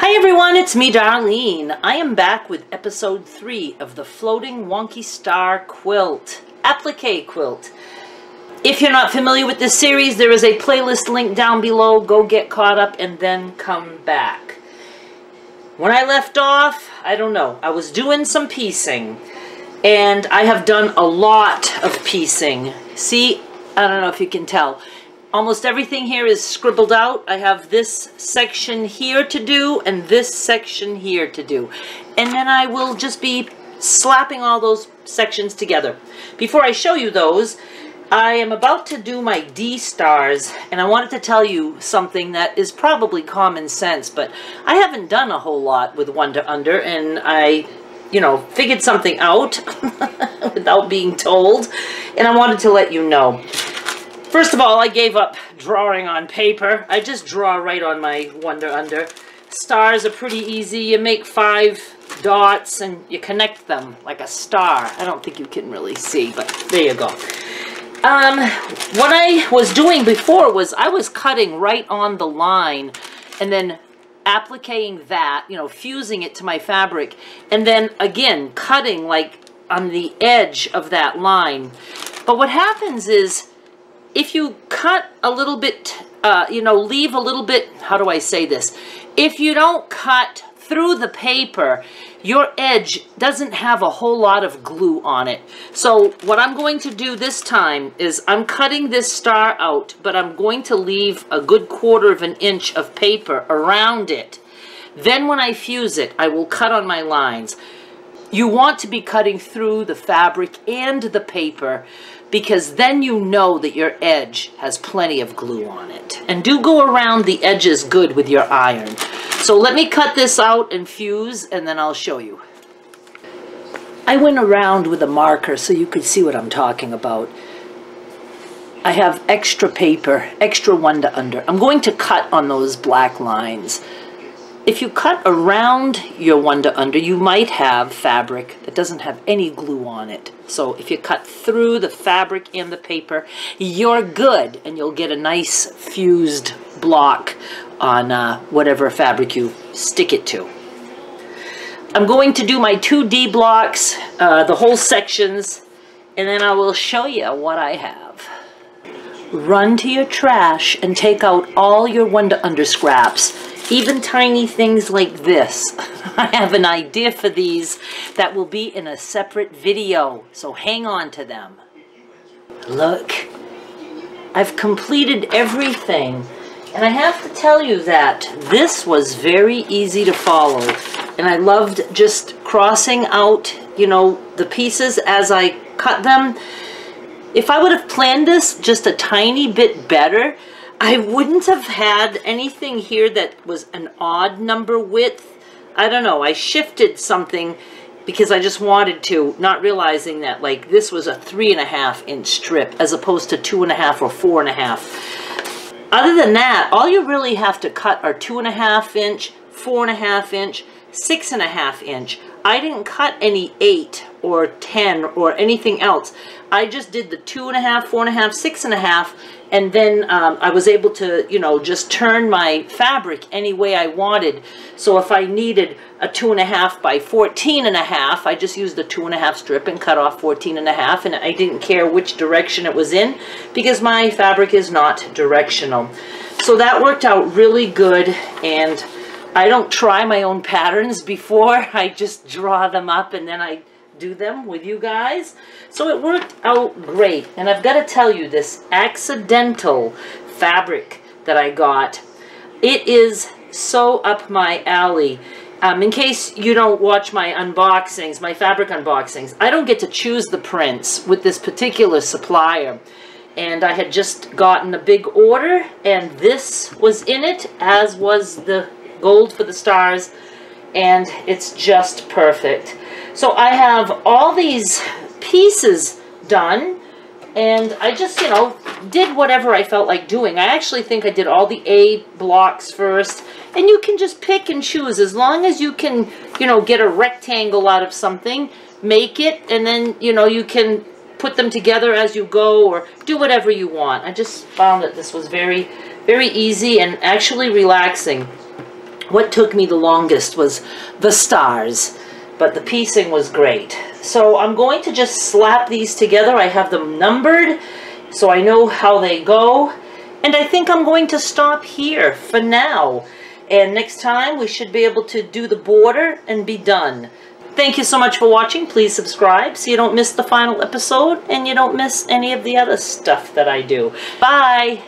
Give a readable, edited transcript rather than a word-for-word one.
Hi everyone, it's me Darlene. I am back with episode 3 of the Floating Wonky Star Quilt, Appliqué Quilt. If you're not familiar with this series, there is a playlist link down below. Go get caught up and then come back. When I left off, I don't know, I was doing some piecing. And I have done a lot of piecing. See, I don't know if you can tell. Almost everything here is scribbled out. I have this section here to do and this section here to do. And then I will just be slapping all those sections together. Before I show you those, I am about to do my D stars, and I wanted to tell you something that is probably common sense, but I haven't done a whole lot with One to Under, and I figured something out without being told, and I wanted to let you know. First of all, I gave up drawing on paper. I just draw right on my One to Under. Stars are pretty easy. You make 5 dots and you connect them like a star. I don't think you can really see, but there you go. What I was doing before was I was cutting right on the line and then appliquing that, fusing it to my fabric, and then again cutting like on the edge of that line. But what happens is, if you cut a little bit, leave a little bit, how do I say this? If you don't cut through the paper, your edge doesn't have a whole lot of glue on it. So what I'm going to do this time is I'm cutting this star out, but I'm going to leave a good 1/4 of an inch of paper around it. Then when I fuse it, I will cut on my lines. You want to be cutting through the fabric and the paper, because then you know that your edge has plenty of glue on it. And do go around the edges good with your iron. So let me cut this out and fuse, and then I'll show you. I went around with a marker so you could see what I'm talking about. I have extra paper, extra One to Under. I'm going to cut on those black lines. If you cut around your One to Under, you might have fabric that doesn't have any glue on it. So if you cut through the fabric and the paper, you're good, and you'll get a nice fused block on whatever fabric you stick it to. I'm going to do my 2D blocks, the whole sections, and then I will show you what I have. Run to your trash and take out all your One to Under scraps. Even tiny things like this. I have an idea for these that will be in a separate video, so hang on to them. Look, I've completed everything, and I have to tell you that this was very easy to follow, and I loved just crossing out, the pieces as I cut them. If I would have planned this just a tiny bit better, I wouldn't have had anything here that was an odd number width. I don't know, I shifted something because I just wanted to, not realizing that like this was a 3.5 inch strip as opposed to 2.5 or 4.5. Other than that, all you really have to cut are 2.5 inch, 4.5 inch, 6.5 inch. I didn't cut any 8 or 10 or anything else. I just did the 2.5, 4.5, 6.5, and then I was able to, just turn my fabric any way I wanted. So if I needed a 2.5 by 14.5, I just used the 2.5 strip and cut off 14.5, and I didn't care which direction it was in because my fabric is not directional. So that worked out really good, and I don't try my own patterns before. I just draw them up and then I do them with you guys. So it worked out great. And I've got to tell you, this accidental fabric that I got, it is so up my alley. In case you don't watch my unboxings, my fabric unboxings, I don't get to choose the prints with this particular supplier. And I had just gotten a big order, and this was in it, as was the gold for the stars, and it's just perfect. So I have all these pieces done, and I just, did whatever I felt like doing. I actually think I did all the A blocks first, and you can just pick and choose. As long as you can, get a rectangle out of something, make it, and then, you can put them together as you go, or do whatever you want. I just found that this was very, very easy and actually relaxing. What took me the longest was the stars, but the piecing was great. So I'm going to just slap these together. I have them numbered, so I know how they go. And I think I'm going to stop here for now. And next time we should be able to do the border and be done. Thank you so much for watching. Please subscribe so you don't miss the final episode and you don't miss any of the other stuff that I do. Bye!